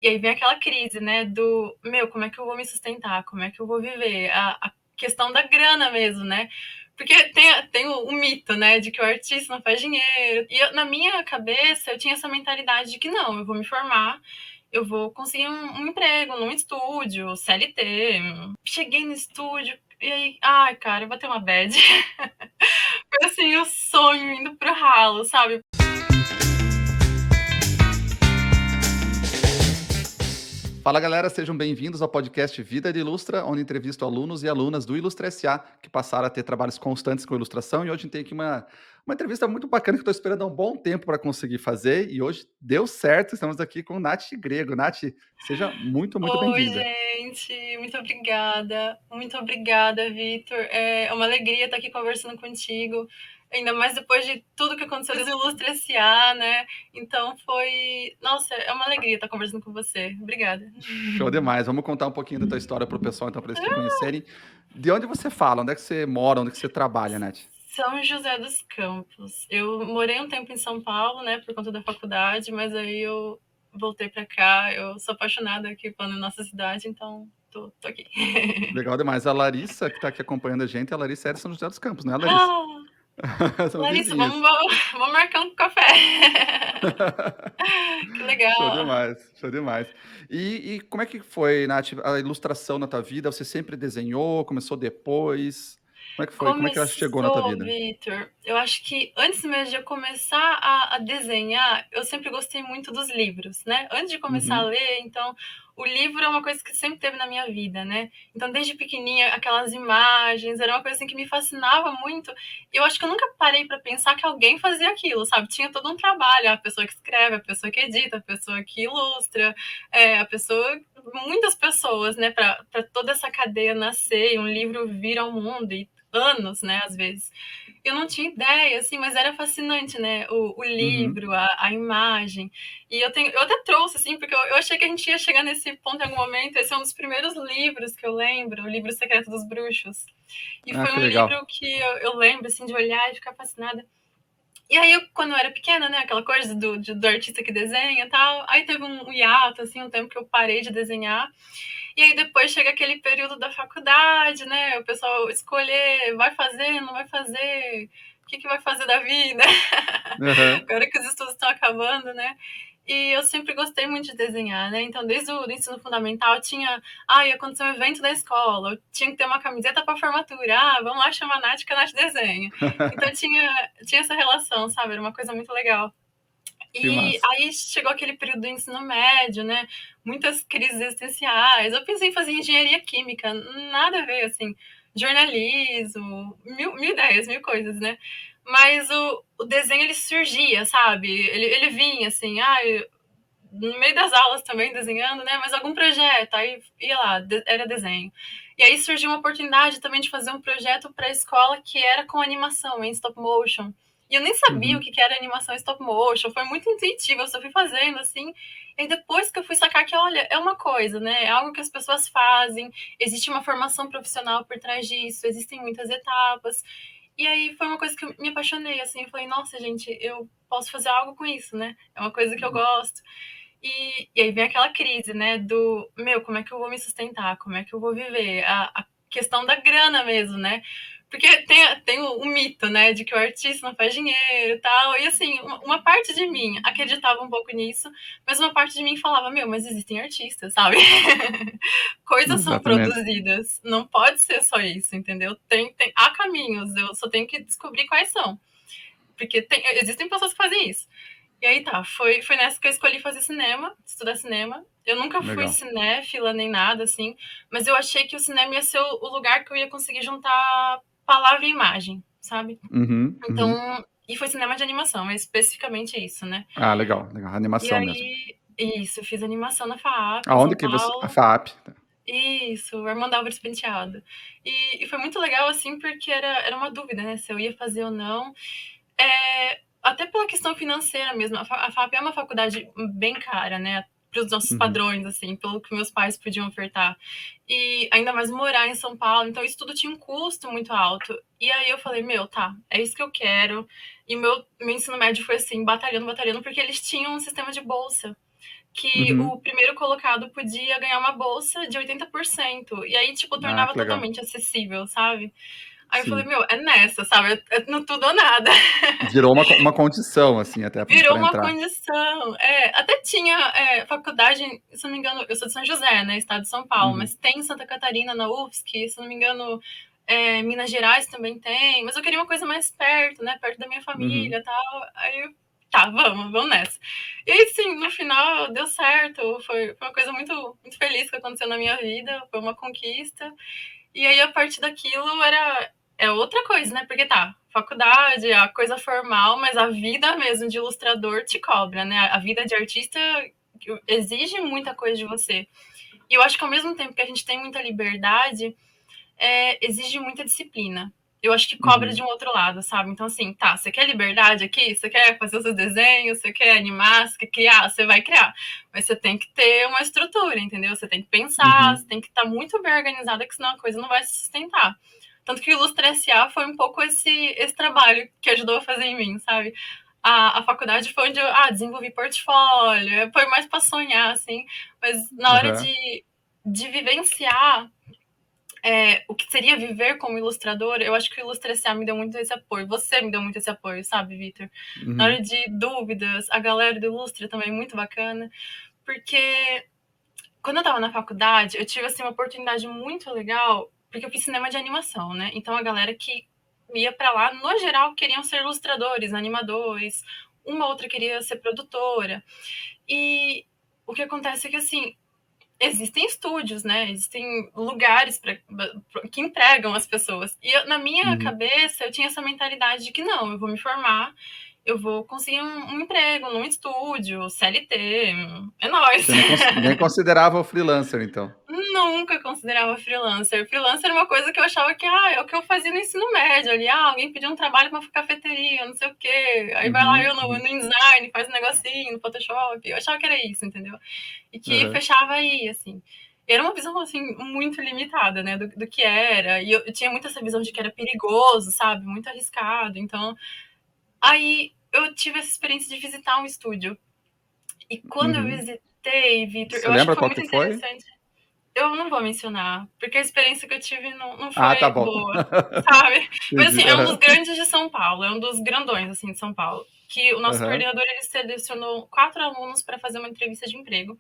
E aí vem aquela crise, né, do, meu, como é que eu vou me sustentar? Como é que eu vou viver? A questão da grana mesmo, né? Porque tem o mito, né, de que o artista não faz dinheiro. E na minha cabeça, eu tinha essa mentalidade de que não, eu vou me formar, eu vou conseguir um emprego num estúdio, CLT. Cheguei no estúdio, e aí, ai, cara, eu vou ter uma bad. Foi assim, o sonho indo pro ralo, sabe? Fala galera, sejam bem-vindos ao podcast Vida de Ilustra, onde entrevisto alunos e alunas do Ilustra SA que passaram a ter trabalhos constantes com ilustração. E hoje tem aqui uma entrevista muito bacana que estou esperando há um bom tempo para conseguir fazer. E hoje deu certo, estamos aqui com Nath Grego. Nath, seja muito Oi, bem-vinda. gente, muito obrigada. Muito obrigada, Vitor. É uma alegria estar aqui conversando contigo, ainda mais depois de tudo que aconteceu desde o Ilustre S.A., né? Então foi. Nossa, é uma alegria estar conversando com você. Obrigada. Show demais. Vamos contar um pouquinho da tua história para o pessoal, então, para eles te conhecerem. De onde você fala? Onde é que você mora? Onde é que você trabalha, Nath? São José dos Campos. Eu morei um tempo em São Paulo, né, por conta da faculdade, mas aí eu voltei para cá. Eu sou apaixonada aqui pela nossa cidade, então tô aqui. Legal demais. A Larissa, que está aqui acompanhando a gente, a Larissa é de São José dos Campos, não é, Larissa? Ah, São Larissa, vizinhas. vamos marcar um café. Que Show legal. demais, show demais. E como é que foi, Nath, a ilustração na tua vida? Você sempre desenhou? Começou depois? Como é que foi? Como é que ela chegou na tua Começou, vida? Vitor. Eu acho que antes mesmo de eu começar a desenhar, eu sempre gostei muito dos livros, né? Antes de começar a Uhum, ler, então, o livro é uma coisa que sempre teve na minha vida, né? Então, desde pequenininha, aquelas imagens, era uma coisa assim, que me fascinava muito. E eu acho que eu nunca parei para pensar que alguém fazia aquilo, sabe? Tinha todo um trabalho, a pessoa que escreve, a pessoa que edita, a pessoa que ilustra, a pessoa, muitas pessoas, né? Para toda essa cadeia nascer e um livro vir ao mundo e anos, né, às vezes. Eu não tinha ideia, assim, mas era fascinante, né, o uhum. livro, a imagem. E eu até trouxe, assim, porque eu achei que a gente ia chegar nesse ponto em algum momento. Esse é um dos primeiros livros que eu lembro, o livro Secreto dos Bruxos. E Ah, foi que um legal. livro que eu lembro, assim, de olhar e ficar fascinada. E aí, quando eu era pequena, né, aquela coisa do artista que desenha e tal, aí teve um hiato, assim, um tempo que eu parei de desenhar. E aí depois chega aquele período da faculdade, né? O pessoal escolher, vai fazer, não vai fazer, o que vai fazer da vida? Aham. Agora que os estudos estão acabando, né? E eu sempre gostei muito de desenhar, né? Então, desde o ensino fundamental, tinha. Ah, ia acontecer um evento da escola, eu tinha que ter uma camiseta para formatura. Ah, vamos lá chamar a Nath, que a Nath desenha. Então, tinha essa relação, sabe? Era uma coisa muito legal. Que E massa. aí chegou aquele período do ensino médio, né? Muitas crises existenciais. Eu pensei em fazer engenharia química, nada a ver, assim, jornalismo, mil ideias, mil coisas, né? Mas o desenho, ele surgia, sabe? Ele vinha, assim, no meio das aulas também desenhando, né? Mas algum projeto, aí ia lá, era desenho. E aí surgiu uma oportunidade também de fazer um projeto para a escola que era com animação, em stop motion. E eu nem sabia o Uhum. que era animação em stop motion, foi muito intuitivo, eu só fui fazendo assim. E depois que eu fui sacar que, olha, é uma coisa, né? É algo que as pessoas fazem, existe uma formação profissional por trás disso, existem muitas etapas. E aí foi uma coisa que eu me apaixonei, assim, eu falei, nossa, gente, eu posso fazer algo com isso, né? É uma coisa que eu gosto. E aí vem aquela crise, né, do, meu, como é que eu vou me sustentar? Como é que eu vou viver? A questão da grana mesmo, né? Porque tem o mito, né, de que o artista não faz dinheiro e tal. E assim, uma parte de mim acreditava um pouco nisso, mas uma parte de mim falava, meu, mas existem artistas, sabe? Coisas são Exatamente. produzidas, não pode ser só isso, entendeu? Há caminhos, eu só tenho que descobrir quais são. Porque existem pessoas que fazem isso. E aí tá, foi nessa que eu escolhi fazer cinema, estudar cinema. Eu nunca fui Legal. cinéfila nem nada, assim, mas eu achei que o cinema ia ser o lugar que eu ia conseguir juntar palavra e imagem, sabe? Uhum, uhum. Então, e foi cinema de animação, é especificamente isso, né? Ah, legal, legal. E Animação mesmo. aí, isso, fiz animação na FAAP, em Aonde São que você. A Paulo. FAP. Isso, Armando Álvares Penteado. E foi muito legal, assim, porque era uma dúvida, né? Se eu ia fazer ou não. Até pela questão financeira mesmo. A FAP é uma faculdade bem cara, né? Para os nossos Uhum. padrões, assim, pelo que meus pais podiam ofertar. E ainda mais morar em São Paulo, então isso tudo tinha um custo muito alto. E aí eu falei, meu, tá, é isso que eu quero. E meu ensino médio foi assim, batalhando, batalhando, porque eles tinham um sistema de bolsa. que Uhum. o primeiro colocado podia ganhar uma bolsa de 80%. E aí, tipo, Ah, tornava que legal. totalmente acessível, sabe? Aí eu falei, Sim. meu, é nessa, sabe? É no tudo ou nada. Virou uma condição, assim, até Virou para uma entrar. condição. É, até tinha faculdade, se não me engano, eu sou de São José, né, estado de São Paulo, Uhum. mas tem em Santa Catarina, na UFSC, se não me engano, Minas Gerais também tem, mas eu queria uma coisa mais perto, né, perto da minha família Uhum. e tal. Aí eu, tá, vamos nessa. E aí, sim, no final deu certo, foi uma coisa muito, muito feliz que aconteceu na minha vida, foi uma conquista. E aí, a partir daquilo, é outra coisa, né? Porque tá, faculdade, a coisa formal, mas a vida mesmo de ilustrador te cobra, né? A vida de artista exige muita coisa de você. E eu acho que ao mesmo tempo que a gente tem muita liberdade, exige muita disciplina. Eu acho que cobra de Uhum. um outro lado, sabe? Então, assim, tá, você quer liberdade aqui? Você quer fazer os seus desenhos? Você quer animar? Você quer criar? Você vai criar. Mas você tem que ter uma estrutura, entendeu? Você tem que pensar, você Uhum. tem que estar muito bem organizada, que senão a coisa não vai se sustentar. Tanto que o Ilustra S.A. foi um pouco esse trabalho que ajudou a fazer em mim, sabe? A faculdade foi onde eu desenvolvi portfólio, foi mais para sonhar, assim, mas na hora Aham. de vivenciar o que seria viver como ilustradora, eu acho que o Ilustra S.A. me deu muito esse apoio. Você me deu muito esse apoio, sabe, Vitor? Na hora Uhum. de dúvidas, a galera do Ilustra também é muito bacana, porque quando eu tava na faculdade, eu tive assim uma oportunidade muito legal, porque eu fiz cinema de animação, né? Então a galera que ia para lá, no geral, queriam ser ilustradores, animadores, uma outra queria ser produtora. E o que acontece é que assim, existem estúdios, né? Existem lugares que empregam as pessoas. E na minha Uhum. cabeça, eu tinha essa mentalidade de que não, eu vou me formar, eu vou conseguir um emprego num estúdio, CLT, é nóis. Você nem considerava o freelancer, então. Nunca considerava freelancer. Freelancer era uma coisa que eu achava que é o que eu fazia no ensino médio ali. Alguém pediu um trabalho para cafeteria, não sei o quê. Aí vai lá Uhum. eu no Uhum. InDesign, faz um negocinho no Photoshop. Eu achava que era isso, entendeu? E que Aham. fechava aí, assim. Era uma visão, assim, muito limitada, né, do que era. E eu tinha muito essa visão de que era perigoso, sabe? Muito arriscado. Então, aí eu tive essa experiência de visitar um estúdio. E quando eu Uhum. visitei, Vitor, Você eu acho que lembra foi qual muito que foi? interessante. Eu não vou mencionar, porque a experiência que eu tive não Ah, tá foi bom. boa, sabe? Mas assim, Entendi. é um dos Aham. grandes de São Paulo, é um dos grandões assim de São Paulo. Que o nosso Aham. coordenador ele selecionou 4 alunos para fazer uma entrevista de emprego.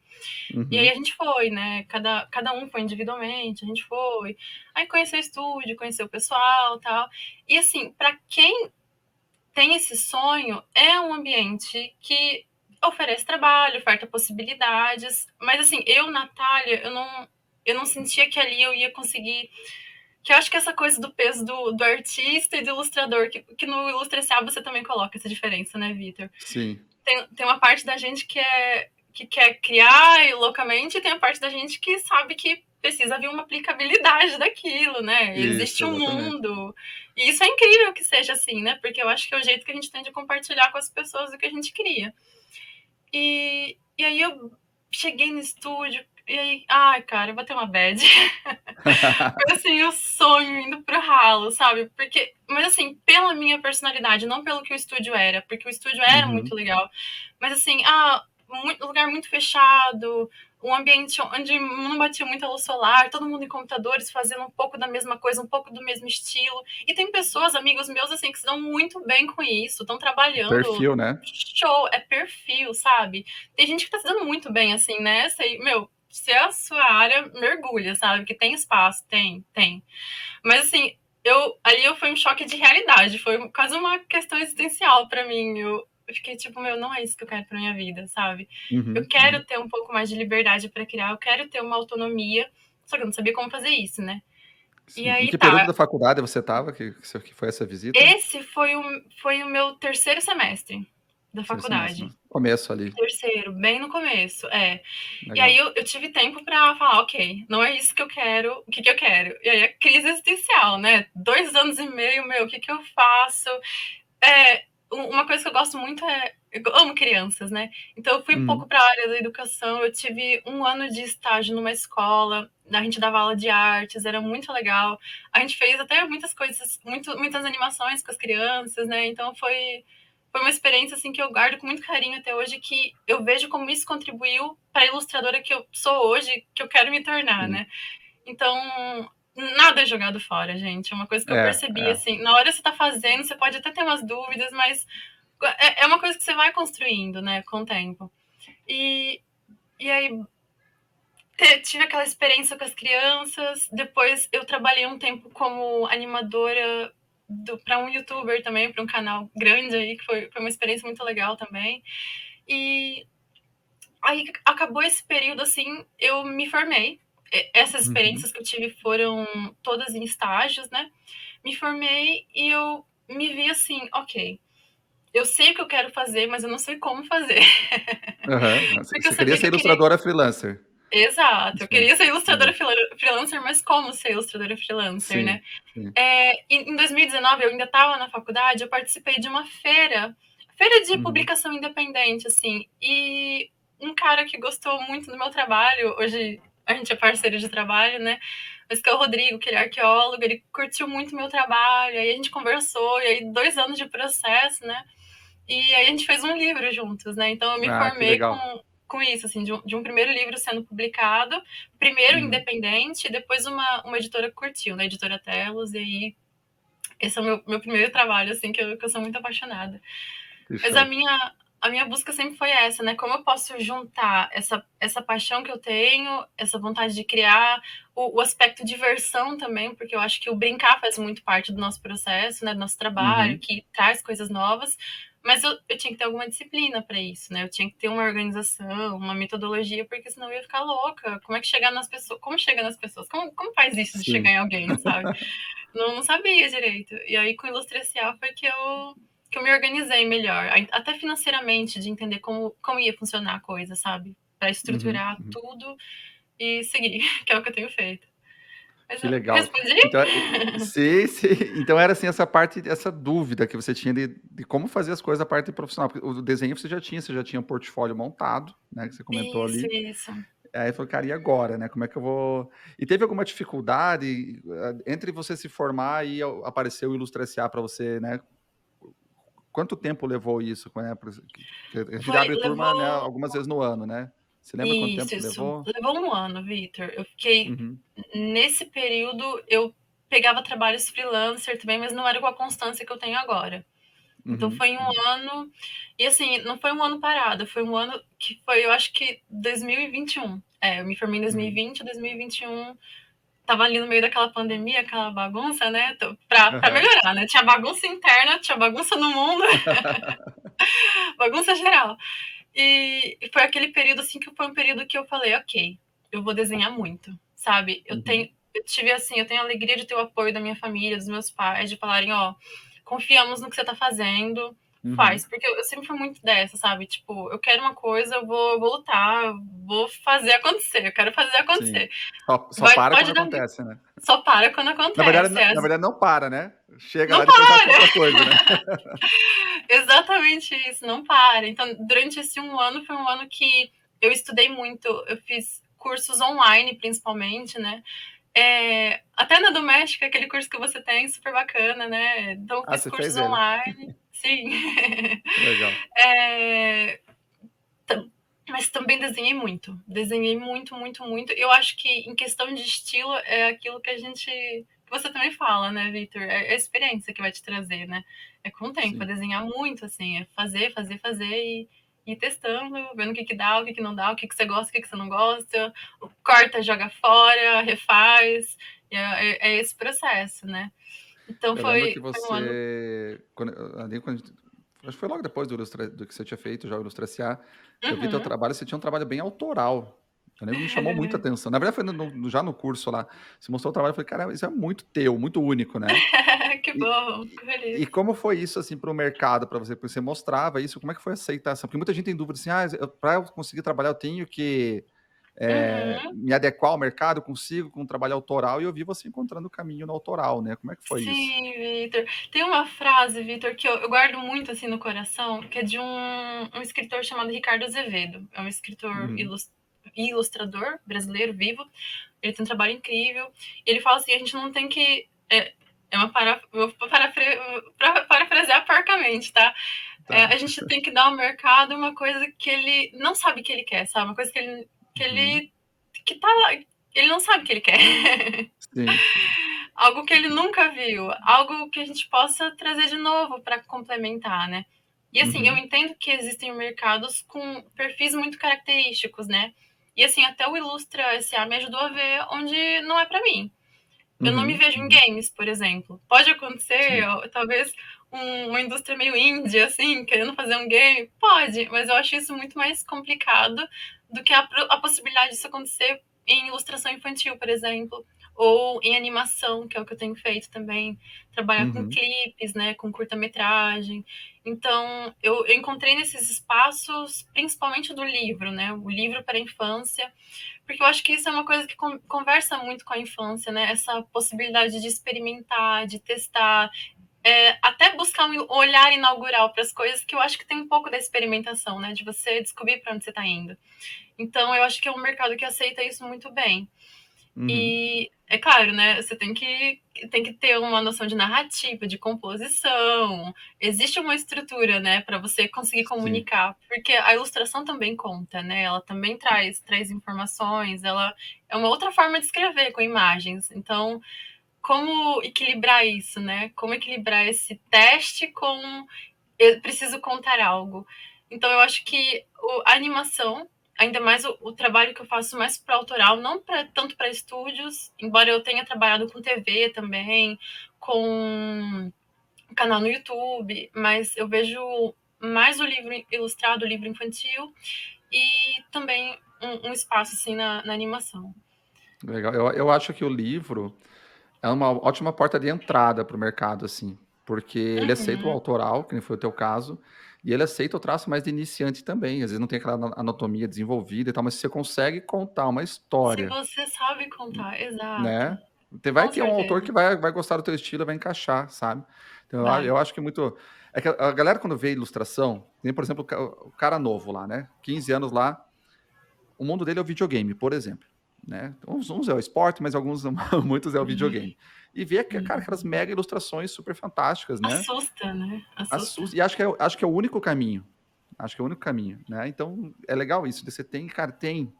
E aí a Uhum. gente foi, né? Cada um foi individualmente, a gente foi. Aí conheceu o estúdio, conheceu o pessoal, tal. E assim, para quem tem esse sonho, é um ambiente que oferece trabalho, oferta possibilidades. Mas assim, Natália, eu não sentia que ali eu ia conseguir. Que eu acho que essa coisa do peso do artista e do ilustrador, que no Ilustra S.A. você também coloca essa diferença, né, Vitor? Sim. Tem uma parte da gente que quer criar loucamente e tem a parte da gente que sabe que precisa haver uma aplicabilidade daquilo, né? Isso, Existe um exatamente. mundo. E isso é incrível que seja assim, né? Porque eu acho que é o jeito que a gente tem de compartilhar com as pessoas o que a gente cria. E aí eu cheguei no estúdio e aí, ai, cara, eu vou ter uma bad. Foi assim, o sonho indo pro ralo, sabe? Porque, mas assim, pela minha personalidade, não pelo que o estúdio era, porque o estúdio era muito Uhum. legal. Mas assim, lugar muito fechado, um ambiente onde não batia muita luz solar, todo mundo em computadores fazendo um pouco da mesma coisa, um pouco do mesmo estilo. E tem pessoas, amigos meus, assim, que se dão muito bem com isso, estão trabalhando. Perfil, né? Show, é perfil, sabe? Tem gente que tá se dando muito bem, assim, nessa, e, meu, se é a sua área, mergulha, sabe? Que tem espaço, tem. Mas assim, ali eu foi um choque de realidade, foi quase uma questão existencial para mim. Eu fiquei tipo, meu, não é isso que eu quero para minha vida, sabe? Eu Uhum. quero Uhum. ter um pouco mais de liberdade para criar, eu quero ter uma autonomia, só que eu não sabia como fazer isso, né? E Sim. Em aí que período da tá. faculdade você estava que foi essa visita? Esse foi o meu terceiro semestre da Terceiro semestre, faculdade. né? Começo ali. Terceiro, bem no começo, é. E aí Legal. eu tive tempo pra falar, ok, não é isso que eu quero, o que eu quero? E aí a crise existencial, né? 2 anos e meio, meu, o que eu faço? Uma coisa que eu gosto muito eu amo crianças, né? Então eu fui um pouco Uhum. para a área da educação, eu tive 1 ano de estágio numa escola, a gente dava aula de artes, era muito legal. A gente fez até muitas coisas, muitas animações com as crianças, né? Então foi uma experiência assim que eu guardo com muito carinho até hoje, que eu vejo como isso contribuiu para a ilustradora que eu sou hoje, que eu quero me tornar, Sim. né? Então, nada é jogado fora, gente. É uma coisa que eu É, percebi, é. assim, na hora que você tá fazendo, você pode até ter umas dúvidas, mas é uma coisa que você vai construindo, né, com o tempo. E, e aí, tive aquela experiência com as crianças, depois eu trabalhei um tempo como animadora para um youtuber também, para um canal grande aí, que foi uma experiência muito legal também. E aí acabou esse período assim, eu me formei. Essas Uhum. experiências que eu tive foram todas em estágios, né? Me formei e eu me vi assim, ok, eu sei o que eu quero fazer, mas eu não sei como fazer. Aham. Porque eu Você queria sabia que ser eu queria. ilustradora freelancer? Exato, eu Sim, queria ser ilustradora entendi. freelancer, mas como ser ilustradora freelancer, né? Sim, sim. Em 2019, eu ainda estava na faculdade, eu participei de uma feira de Uhum. publicação independente, assim, e um cara que gostou muito do meu trabalho, hoje a gente é parceiro de trabalho, né? Mas que é o Rodrigo, que ele é arqueólogo, ele curtiu muito o meu trabalho, aí a gente conversou, e aí 2 anos de processo, né? E aí a gente fez um livro juntos, né? Então eu me Ah, que formei legal. com isso, assim, de um primeiro livro sendo publicado, primeiro Uhum. independente, e depois uma editora curtiu, né? Editora Telos, e aí esse é o meu primeiro trabalho, assim, que eu sou muito apaixonada. Que Mas show. a minha busca sempre foi essa, né? Como eu posso juntar essa paixão que eu tenho, essa vontade de criar, o aspecto diversão também, porque eu acho que o brincar faz muito parte do nosso processo, né? Do nosso trabalho, Uhum. que traz coisas novas. Mas eu tinha que ter alguma disciplina para isso, né? Eu tinha que ter uma organização, uma metodologia, porque senão eu ia ficar louca. Como é que chegar nas pessoas? Como chega nas pessoas? Como faz isso de chegar Sim. em alguém, sabe? Não sabia direito. E aí, com o Ilustracial, foi que eu me organizei melhor, até financeiramente, de entender como ia funcionar a coisa, sabe? Para Uhum, estruturar uhum. tudo e seguir, que é o que eu tenho feito. Mas Que legal. respondi? Então, sim, sim. Então era assim essa parte, essa dúvida que você tinha de como fazer as coisas da parte profissional, porque o desenho você já tinha um portfólio montado, né, que você comentou Isso, ali. isso. Aí falou: "Cara, e agora, né, como é que eu vou". E teve alguma dificuldade, entre você se formar e aparecer o Ilustra S.A. para você, né, quanto tempo levou isso, né, que a gente Foi, abre turma, né, levou. algumas vezes no ano, né. Você lembra quanto tempo que Isso. levou? Levou um ano, Vitor. Eu fiquei. Uhum, Nesse período, eu pegava trabalhos freelancer também, mas não era com a constância que eu tenho agora. Então uhum, foi um uhum. ano, e assim, não foi um ano parado, foi um ano que foi, eu acho que 2021. Eu me formei em Uhum. 2020, 2021 tava ali no meio daquela pandemia, aquela bagunça, né? Pra Aham. melhorar, né? Tinha bagunça interna, tinha bagunça no mundo, bagunça geral. E foi aquele período assim que foi um período que eu falei, ok, eu vou desenhar muito, sabe? Uhum, Eu tive assim, eu tenho a alegria de ter o apoio da minha família, dos meus pais, de falarem, ó, confiamos no que você tá fazendo, uhum. faz. Porque eu sempre fui muito dessa, sabe? Tipo, eu quero uma coisa, eu vou lutar, eu vou fazer acontecer, eu quero fazer Sim. acontecer. Só para quando Pode dar. acontece, né. Só para quando acontece. Na verdade não para, né. Chega lá Não e depois acha para! outra coisa, né. Exatamente isso, não para. Então, durante esse um ano, foi um ano que eu estudei muito, eu fiz cursos online, principalmente, né? Até na doméstica, aquele curso que você tem, super bacana, né? Então, eu Ah, fiz você cursos fez ele. online, sim. Que legal. É, mas também desenhei muito, muito, muito. Eu acho que em questão de estilo é aquilo que a gente, que você também fala, né, Victor? É a experiência que vai te trazer, né? É com o tempo, é Sim. desenhar muito, assim, é fazer, fazer, fazer e ir testando, vendo o que dá, o que não dá, o que você gosta, o que você não gosta, corta, joga fora, refaz, é esse processo, né? Então Eu lembro que foi um ano. você quando acho que foi logo depois do que você tinha feito já o Ilustra S.A., eu vi teu Uhum. trabalho, você tinha um trabalho bem autoral. Eu lembro que me chamou muita atenção. Na verdade foi já no curso lá, você mostrou o trabalho, eu falei: "Caramba, isso é muito teu, muito único, né". Que E bom, fico feliz. e como foi isso, assim, para o mercado, para você? Porque você mostrava isso, como é que foi a aceitação? Porque muita gente tem dúvida assim: "Ah, para eu conseguir trabalhar eu tenho que, Uhum. me adequar ao mercado, eu consigo com um trabalho autoral", e eu vi você encontrando o caminho no autoral, né. Como é que foi isso? Sim, Vitor. Tem uma frase, Vitor, que eu guardo muito assim no coração, que é de um escritor chamado Ricardo Azevedo. É um escritor Uhum. ilustrador brasileiro vivo. Ele tem um trabalho incrível. E ele fala assim: a gente não tem que. É uma para, vou parafrasear porcamente, tá? Tá. a gente tem que dar ao mercado uma coisa que ele não sabe que ele quer, sabe? Uma coisa que Uhum. ele que tá lá, ele não sabe que ele quer. Sim, sim. Algo que ele nunca viu, algo que a gente possa trazer de novo para complementar, né? E assim, eu Uhum. entendo que existem mercados com perfis muito característicos, né? E assim, até o Ilustra SA me ajudou a ver onde não é para mim. Eu não me Uhum. vejo em Uhum. games, por exemplo. Pode acontecer, Sim. talvez uma indústria meio indie, assim, querendo fazer um game. Pode, mas eu acho isso muito mais complicado do que a possibilidade disso acontecer em ilustração infantil, por exemplo, ou em animação, que é o que eu tenho feito também, trabalhar com Uhum. clipes, né, com curta-metragem. Então, eu encontrei nesses espaços, principalmente do livro, né, o livro para a infância, porque eu acho que isso é uma coisa que conversa muito com a infância, né? Essa possibilidade de experimentar, de testar, até buscar um olhar inaugural para as coisas, que eu acho que tem um pouco da experimentação, né? De você descobrir para onde você está indo. Então, eu acho que é um mercado que aceita isso muito bem. Uhum. E é claro, né? Você tem que ter uma noção de narrativa, de composição. Existe uma estrutura, né, para você conseguir Sim. comunicar, porque a ilustração também conta, né? Ela também traz informações. Ela é uma outra forma de escrever com imagens. Então, como equilibrar isso, né? Como equilibrar esse teste com eu preciso contar algo. Então, eu acho que a animação, ainda mais o trabalho que eu faço mais para autoral, não tanto para estúdios, embora eu tenha trabalhado com TV também, com canal no YouTube, mas eu vejo mais o livro ilustrado, o livro infantil, e também um espaço assim na animação. Legal. Eu acho que o livro é uma ótima porta de entrada para o mercado, assim, porque ele aceita o Uhum. autoral, que nem foi o teu caso, e ele aceita o traço mais de iniciante também. Às vezes não tem aquela anatomia desenvolvida e tal, mas você consegue contar uma Se história, você sabe contar, exato. né? Vai Com ter um autor que certeza. vai gostar do teu estilo, vai encaixar, sabe? Então eu Vai. acho que muito. É que a galera, quando vê ilustração, tem, por exemplo, o cara novo lá, né? 15 anos lá, o mundo dele é o videogame, por exemplo. Né? Uns é o esporte, mas alguns, muitos é o videogame. E vê, cara, aquelas mega ilustrações super fantásticas, né? Assusta, né? Assusta. Assusta, e acho que é o único caminho. Acho que é o único caminho, né? Então, é legal isso. Você tem, cara,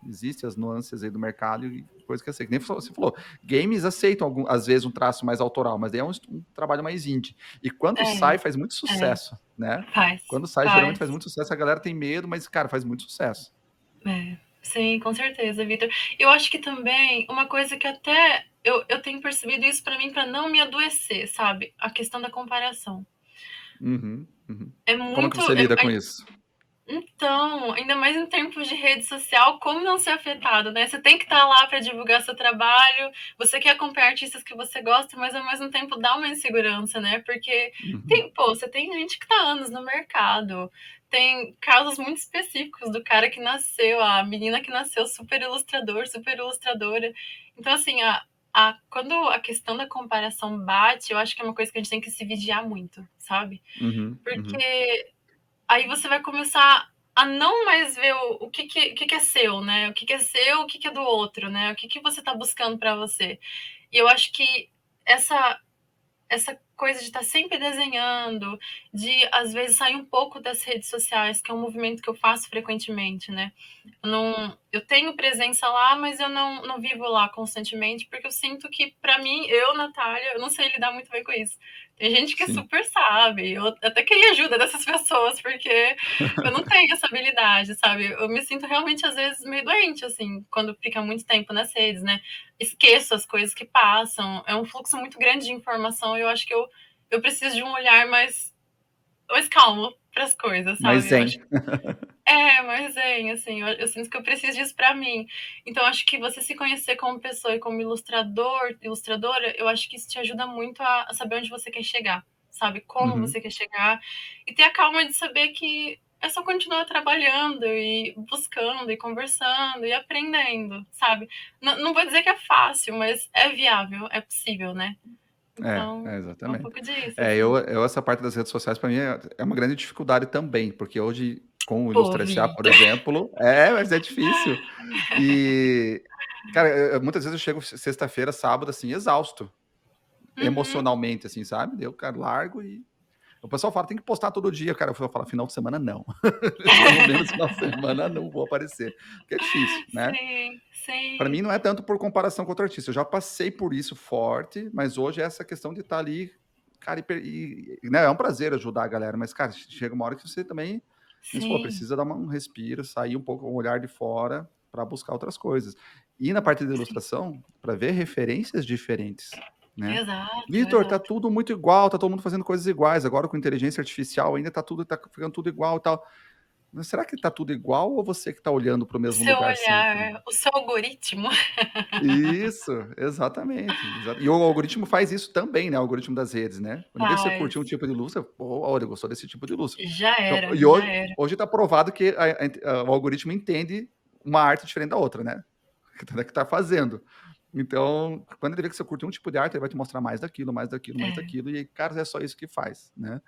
existe as nuances aí do mercado e coisa que aceita. Nem você falou, games aceitam, às vezes, um traço mais autoral, mas daí é um trabalho mais indie. E quando sai, É, faz muito é. sucesso, né? Faz, Quando sai, geralmente faz. faz muito sucesso. A galera tem medo, mas, cara, faz muito sucesso. É. Sim, com certeza, Vitor. Eu acho que também uma coisa que até eu tenho percebido isso para mim para não me adoecer, sabe? A questão da comparação. Uhum, uhum. É Como que muito. você lida com isso? Então, ainda mais em tempos de rede social, como não ser afetado, né? Você tem que estar lá para divulgar seu trabalho, você quer acompanhar artistas que você gosta, mas ao mesmo tempo dá uma insegurança, né? Porque Uhum, você tem gente que está há anos no mercado, tem casos muito específicos do cara que nasceu, a menina que nasceu super ilustrador, super ilustradora. Então, assim, quando a questão da comparação bate, eu acho que é uma coisa que a gente tem que se vigiar muito, sabe? uhum, uhum, Porque aí você vai começar a não mais ver o que é seu, né? O que é seu, o que é do outro, né? O que você está buscando para você. E eu acho que essa essa coisa de estar sempre desenhando, de às vezes sair um pouco das redes sociais, que é um movimento que eu faço frequentemente, né? Eu tenho presença lá, mas eu não vivo lá constantemente, porque eu sinto que, para mim, Natália, eu não sei lidar muito bem com isso. Tem gente que sim. super sabe, eu até queria ajuda dessas pessoas, porque eu não tenho essa habilidade, sabe? Eu me sinto realmente, às vezes, meio doente, assim, quando fica muito tempo nas redes, né? Esqueço as coisas que passam, é um fluxo muito grande de informação e eu acho que eu preciso de um olhar mais calmo para as coisas, Mas sabe? Eu zen. acho mas assim, eu sinto que eu preciso disso para mim. Então, acho que você se conhecer como pessoa e como ilustrador, ilustradora, eu acho que isso te ajuda muito a saber onde você quer chegar, sabe? Como Uhum. você quer chegar e ter a calma de saber que é só continuar trabalhando e buscando e conversando e aprendendo, sabe? Não vou dizer que é fácil, mas é viável, é possível, né? Então, é um Exatamente. pouco disso, É, assim. essa parte das redes sociais para mim é uma grande dificuldade também, porque hoje com o Pô, Ilustra SA, por Vitor. exemplo, mas é difícil. E, cara, muitas vezes eu chego sexta-feira, sábado, assim, exausto, Uhum. emocionalmente, assim, sabe? Eu, cara, largo e O pessoal fala, tem que postar todo dia. Cara, eu falo, final de semana não. Pelo menos final de semana não vou aparecer. Porque é difícil, né? Sim, Para sim, mim não é tanto por comparação com outro artista. Eu já passei por isso forte, mas hoje é essa questão de estar ali, cara, né, é um prazer ajudar a galera, mas, cara, chega uma hora que você também, nem se for, sim, precisa dar um respiro, sair um pouco, um olhar de fora para buscar outras coisas. E na parte de sim. ilustração, para ver referências diferentes, né? Exato, Vitor, tá exato. tudo muito igual, tá todo mundo fazendo coisas iguais. Agora com inteligência artificial ainda tá ficando tudo igual e tal. Mas será que tá tudo igual ou você que tá olhando para o O mesmo seu lugar sempre? olhar, o seu algoritmo. Isso, exatamente. E o algoritmo faz isso também, né? O algoritmo das redes, né? Quando vê que você curtiu um Faz. tipo de luz, pô, olha, gostou desse tipo de luz. Já Então, era, e já hoje, era. hoje tá provado que o algoritmo entende uma arte diferente da outra, né? Que tá fazendo. Então, quando ele vê que você curte um tipo de arte, ele vai te mostrar mais daquilo, mais daquilo, mais É. daquilo, e, cara, é só isso que faz, né?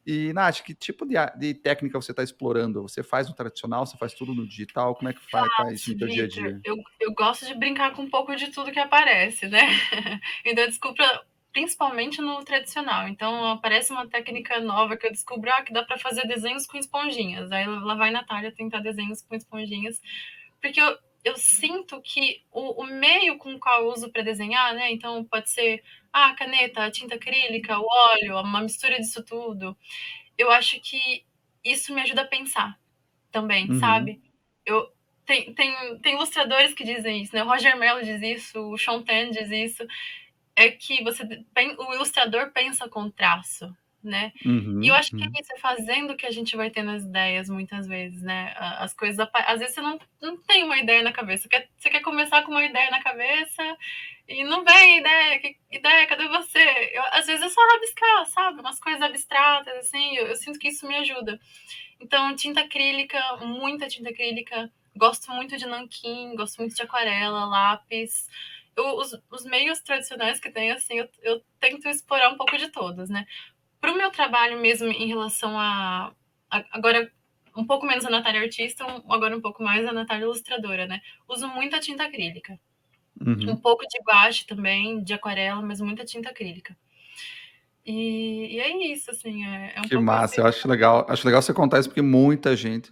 E, Nath, que tipo de técnica você está explorando? Você faz no tradicional, você faz tudo no digital? Como é que faz Faço, no teu dia a Vitor. dia? Eu gosto de brincar com um pouco de tudo que aparece, né? Então, eu descubro principalmente no tradicional. Então, aparece uma técnica nova que eu descubro que dá para fazer desenhos com esponjinhas. Aí lá vai Natália tentar desenhos com esponjinhas. Porque eu sinto que o meio com o qual eu uso para desenhar, né? Então, pode ser a caneta, a tinta acrílica, o óleo, uma mistura disso tudo. Eu acho que isso me ajuda a pensar também, Uhum, sabe? Eu tem ilustradores que dizem isso, né? O Roger Mello diz isso, o Sean Tan diz isso, é que o ilustrador pensa com traço, né? E eu uhum, acho que uhum. é isso, é fazendo que a gente vai tendo as ideias muitas vezes, né? As coisas, às vezes você não tem uma ideia na cabeça, você quer começar com uma ideia na cabeça e não vem ideia, que ideia, cadê você? Às vezes é só rabiscar, sabe? Umas coisas abstratas, assim, eu sinto que isso me ajuda. Então, tinta acrílica, muita tinta acrílica. Gosto muito de nanquim, gosto muito de aquarela, lápis. Os meios tradicionais que tem, assim, eu tento explorar um pouco de todos, né? Para o meu trabalho mesmo em relação agora, um pouco menos a Natália artista, agora um pouco mais a Natália ilustradora, né? Uso muita tinta acrílica. Um Uhum. pouco de guache também, de aquarela, mas muita tinta acrílica. E é isso, assim, é um Que pouco massa, esse. eu acho legal. Acho legal você contar isso, porque muita gente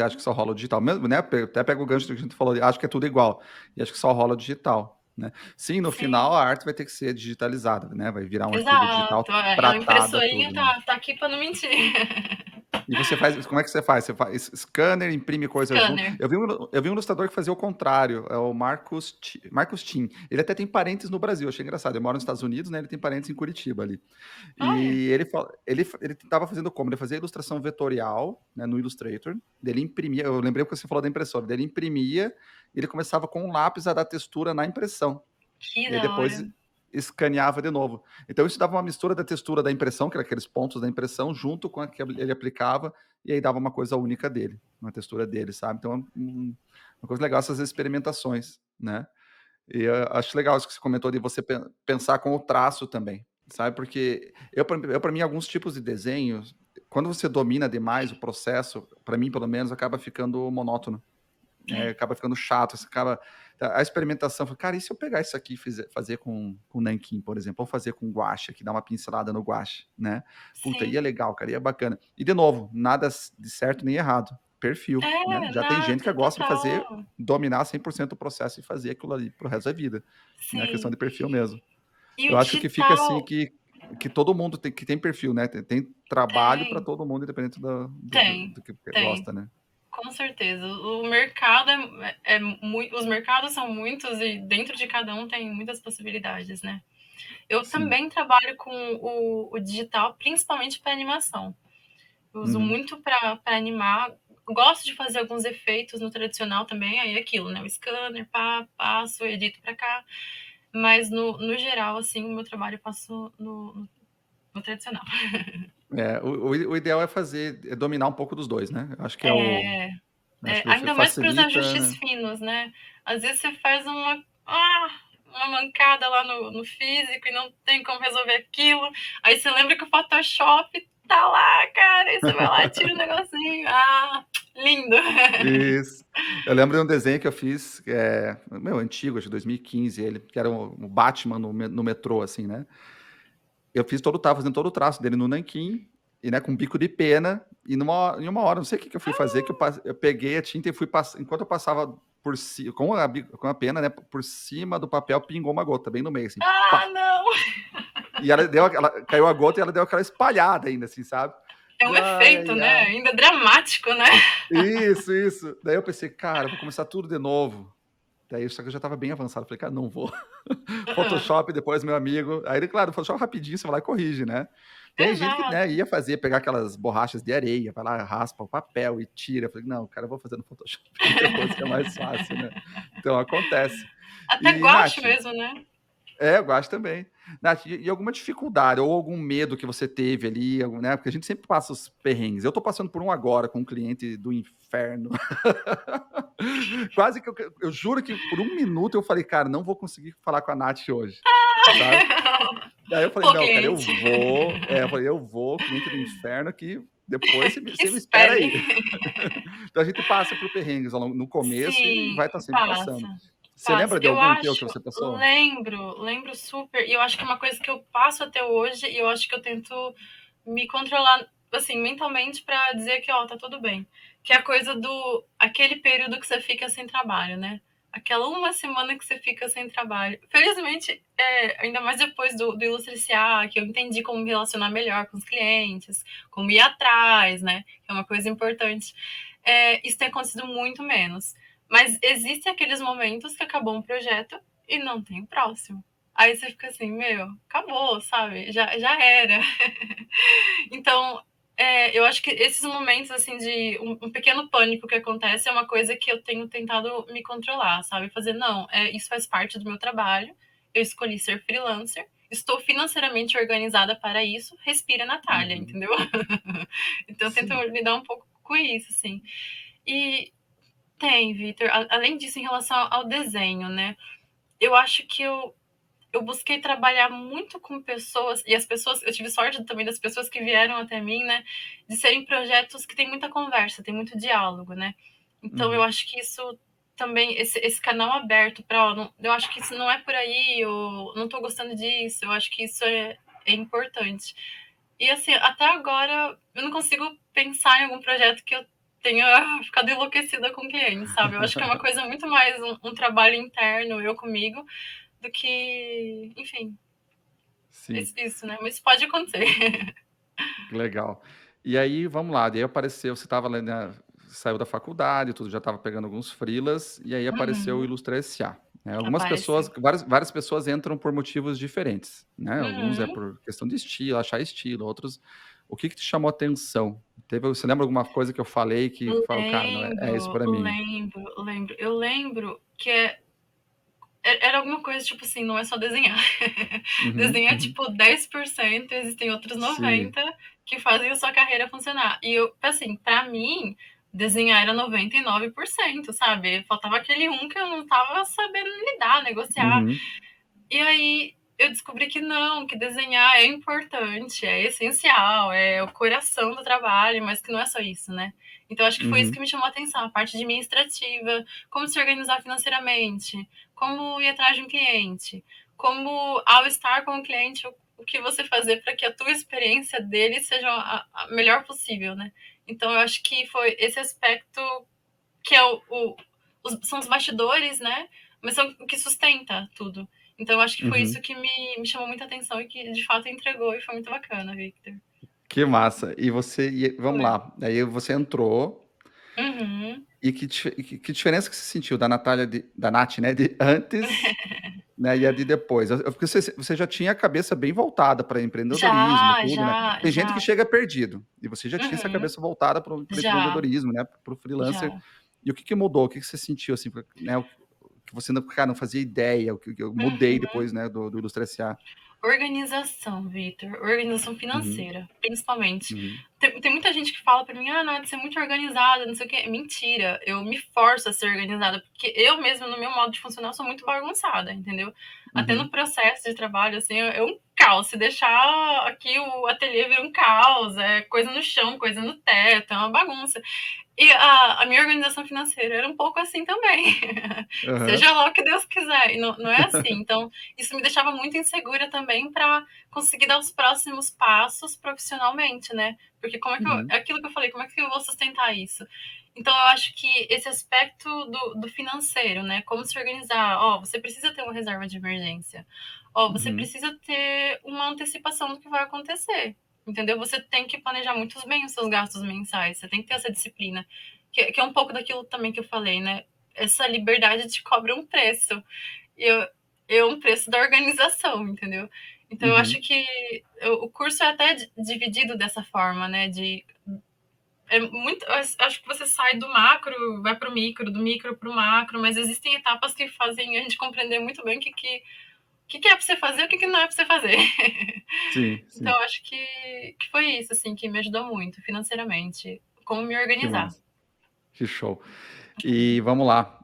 acha que só rola digital. Mesmo, né? Até pega o gancho do que a gente falou, acho que é tudo igual. E acho que só rola digital, né? Sim, no final Sim. a arte vai ter que ser digitalizada, né? Vai virar um arquivo Exato, digital a tratado impressorinha tudo, né? tá aqui para não mentir. E você faz, como é que você faz? Você faz scanner, imprime coisas junto. Scanner. Eu vi um ilustrador que fazia o contrário, é o Marcos Tim. Ele até tem parentes no Brasil, achei engraçado. Ele mora nos Estados Unidos, né? Ele tem parentes em Curitiba ali. Olha, E ele estava fazendo como? Ele fazia ilustração vetorial, né, no Illustrator. Ele imprimia, eu lembrei que você falou da impressora. Ele imprimia, ele começava com um lápis a dar textura na impressão. que E aí da depois hora. escaneava de novo. Então isso dava uma mistura da textura da impressão, que era aqueles pontos da impressão, junto com a que ele aplicava, e aí dava uma coisa única dele, uma textura dele, sabe? Então, uma coisa legal essas experimentações, né? E eu acho legal isso que você comentou de você pensar com o traço também, sabe? Porque para mim, alguns tipos de desenhos, quando você domina demais o processo, para mim, pelo menos, acaba ficando monótono, né? É, Acaba ficando chato, você acaba a experimentação, cara, e se eu pegar isso aqui e fazer com nanquim, por exemplo, ou fazer com guache, aqui dar uma pincelada no guache, né? Puta, ia sim. legal, cara, ia bacana. E de novo, nada de certo nem errado, perfil, né? É, Já tem gente que nada, gosta de fazer, total. dominar 100% o processo e fazer aquilo ali pro resto da vida, né? A questão Sim. de perfil mesmo. E o Eu acho que fica assim digital que todo mundo tem perfil, né? Tem trabalho para tem, todo mundo, independente tem, do que tem. gosta, né? Com certeza. O mercado é muito. Os mercados são muitos e dentro de cada um tem muitas possibilidades, né? Eu Sim. também trabalho com o digital, principalmente para animação. Eu uso Uhum. muito para animar. Gosto de fazer alguns efeitos no tradicional também, aí é aquilo, né? O scanner, passo, edito para cá. Mas no geral, assim, o meu trabalho eu faço no tradicional. É, o ideal é dominar um pouco dos dois, né? É, Acho que ainda mais para os facilita, ajustes né? finos, né? Às vezes você faz uma mancada lá no físico e não tem como resolver aquilo. Aí você lembra que o Photoshop tá lá, cara. Aí você vai lá e tira o negocinho. Ah, lindo. Isso. Eu lembro de um desenho que eu fiz, meu, antigo, acho que 2015, ele, que era o Batman no metrô, assim, né? eu tava fazendo todo o traço dele no nanquim, e, né, com bico de pena, e em uma hora, não sei o que eu fui fazer, que eu peguei a tinta e fui passar, enquanto eu passava por cima, com a pena, né, por cima do papel, pingou uma gota, bem no meio, assim, Ah, pá! não! E ela caiu a gota e ela deu aquela espalhada ainda, assim, sabe? É um Ai, efeito, ai, né? ai. Ainda dramático, né? Isso, isso. Daí eu pensei, cara, eu vou começar tudo de novo. Daí, só que eu já tava bem avançado. Falei, cara, não vou. Photoshop, depois meu amigo. Aí ele, claro, Photoshop rapidinho, você vai lá e corrige, né? Tem gente que, né, Exato. ia fazer, pegar aquelas borrachas de areia, vai lá, raspa o papel e tira. Eu falei, não, cara, eu vou fazer no Photoshop depois, que é mais fácil, né? Então, acontece. Até E, guache Nath, mesmo, né? eu gosto também. Nath, e alguma dificuldade ou algum medo que você teve ali, né? Porque a gente sempre passa os perrengues. Eu tô passando por um agora com um cliente do inferno. Quase que eu juro que por um minuto eu falei, cara, não vou conseguir falar com a Nath hoje, sabe? Daí eu falei, Pô, não, cara, eu cliente, vou. Eu falei, eu vou, cliente do inferno, que depois que você me espera espere. aí. Então a gente passa por perrengues no começo e Sim, vai estar sempre passando. passa, Você passa. lembra de Eu algum teu que acho, você passou? lembro super. E eu acho que é uma coisa que eu passo até hoje, e eu acho que eu tento me controlar, assim, mentalmente pra dizer que, ó, tá tudo bem. Que é a coisa do aquele período que você fica sem trabalho, né? Aquela uma semana que você fica sem trabalho. Felizmente, ainda mais depois do Ilustre S.A., que eu entendi como me relacionar melhor com os clientes, como ir atrás, né? Que é uma coisa importante. Isso tem acontecido muito menos. Mas existem aqueles momentos que acabou um projeto e não tem o próximo. Aí você fica assim, meu, acabou, sabe? Já era. Então, eu acho que esses momentos, assim, de um pequeno pânico que acontece é uma coisa que eu tenho tentado me controlar, sabe? Fazer, não, isso faz parte do meu trabalho, eu escolhi ser freelancer, estou financeiramente organizada para isso, respira, Natália, Uhum. entendeu? Então, eu tento Sim. lidar um pouco com isso, assim. E tem, Vitor, além disso, em relação ao desenho, né? Eu acho que eu busquei trabalhar muito com pessoas, e as pessoas, eu tive sorte também das pessoas que vieram até mim, né, de serem projetos que tem muita conversa, tem muito diálogo, né? Então eu Uhum. acho que isso também, esse canal aberto para, eu acho que isso não é por aí, eu não tô gostando disso, eu acho que isso é importante. E assim, até agora eu não consigo pensar em algum projeto que eu tenha ficado enlouquecida com o cliente, sabe? Eu acho que é uma coisa muito mais um trabalho interno, eu comigo, do que, enfim, Sim. isso, né? Mas pode acontecer. Legal. E aí, vamos lá, daí apareceu, você estava lá, né, saiu da faculdade, tudo, já estava pegando alguns freelas, e aí apareceu o Uhum. Ilustra S.A., né? Algumas pessoas, Apareceu. várias pessoas entram por motivos diferentes, né? Alguns é Uhum. por questão de estilo, achar estilo, outros... O que te chamou a atenção? Você lembra alguma coisa que eu falei que falou, cara, não, é isso Lembro, para mim? lembro. Eu lembro que era alguma coisa tipo assim, não é só desenhar. Uhum, Desenhar uhum. tipo 10%, existem outros Sim. 90% que fazem a sua carreira funcionar. E eu, assim, pra mim, desenhar era 99%, sabe? Faltava aquele que eu não tava sabendo lidar, negociar. Uhum, E aí eu descobri que não, que desenhar é importante, é essencial, é o coração do trabalho, mas que não é só isso, né? Então acho que foi isso uhum, que me chamou a atenção, a parte administrativa, como se organizar financeiramente, como ir atrás de um cliente, como ao estar com o cliente, o que você fazer para que a tua experiência dele seja a melhor possível, né? Então eu acho que foi esse aspecto que é são os bastidores, né? Mas são o que sustenta tudo. Então, eu acho que foi isso uhum. que me chamou muita atenção e que, de fato, entregou e foi muito bacana, Victor. Que massa. Vamos Foi. lá, aí você entrou. Uhum. E que diferença que você sentiu da Natália, da Nath, né, de antes, né, e a de depois? Porque você já tinha a cabeça bem voltada para empreendedorismo, Já, tudo, né? já, Tem gente que já. chega perdido, e você já tinha essa Uhum. cabeça voltada para o Já, empreendedorismo, né, para o freelancer. já. E o que mudou? O que você sentiu, assim, né, o que você não, cara, não fazia ideia, o que eu mudei Uhum. depois, né, do Ilustre S.A. Organização, Victor. Organização Uhum, financeira, principalmente. uhum, tem muita gente que fala pra mim, ah, Nath, você é muito organizada, não sei o quê. Mentira, eu me forço a ser organizada, porque eu mesma, no meu modo de funcionar, sou muito bagunçada, entendeu? Até no Uhum, processo de trabalho, assim, é um caos. Se deixar aqui o ateliê vira um caos, é coisa no chão, coisa no teto, é uma bagunça. E a minha organização financeira era um pouco assim também. aham, Seja lá o que Deus quiser. E não é assim. Então, isso me deixava muito insegura também para conseguir dar os próximos passos profissionalmente, né? Porque como é que eu, uhum, é aquilo que eu falei, como é que eu vou sustentar isso? Então, eu acho que esse aspecto do financeiro, né? Como se organizar. Ó, você precisa ter uma reserva de emergência. Ó, você uhum, precisa ter uma antecipação do que vai acontecer. Entendeu? Você tem que planejar muito bem os seus gastos mensais. Você tem que ter essa disciplina. Que é um pouco daquilo também que eu falei, né? Essa liberdade te cobra um preço. E é um preço da organização, entendeu? Então, eu acho uhum. que o curso é até dividido dessa forma, né? É muito, acho que você sai do macro, vai para o micro, do micro para o macro, mas existem etapas que fazem a gente compreender muito bem o que é para você fazer e o que não é para você fazer. Sim, Então, sim. eu acho que foi isso, assim, que me ajudou muito financeiramente, como me Que organizar. massa. Que show. E vamos lá.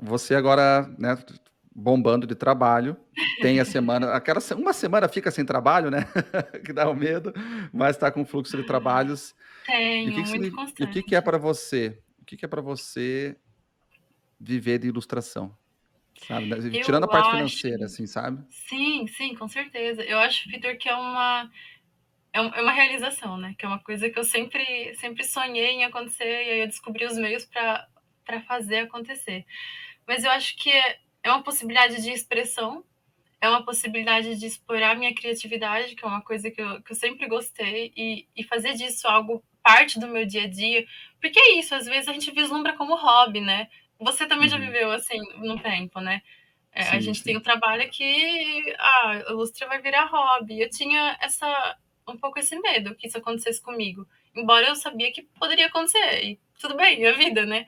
Você agora, né, bombando de trabalho, tem a semana, uma semana fica sem trabalho, né? Que dá o medo, mas está com fluxo de trabalhos. E o que Tenho, que, muito e o que que é constante. para você? O que que é para você viver de ilustração, sabe? Tirando a Eu parte acho. financeira, assim, sabe? Sim, sim, com certeza. Eu acho, Vitor, que é uma realização, né? Que é uma coisa que eu sempre sonhei em acontecer e aí eu descobri os meios para fazer acontecer. Mas eu acho que é uma possibilidade de expressão, é uma possibilidade de explorar minha criatividade, que é uma coisa que eu sempre gostei, e fazer disso algo parte do meu dia a dia. Porque é isso, às vezes a gente vislumbra como hobby, né? Você também já Uhum. viveu assim num tempo, né? A Sim, gente tem sim. um trabalho que a Lustra vai virar hobby. Eu tinha um pouco esse medo que isso acontecesse comigo. Embora eu sabia que poderia acontecer. E tudo bem, é a vida, né?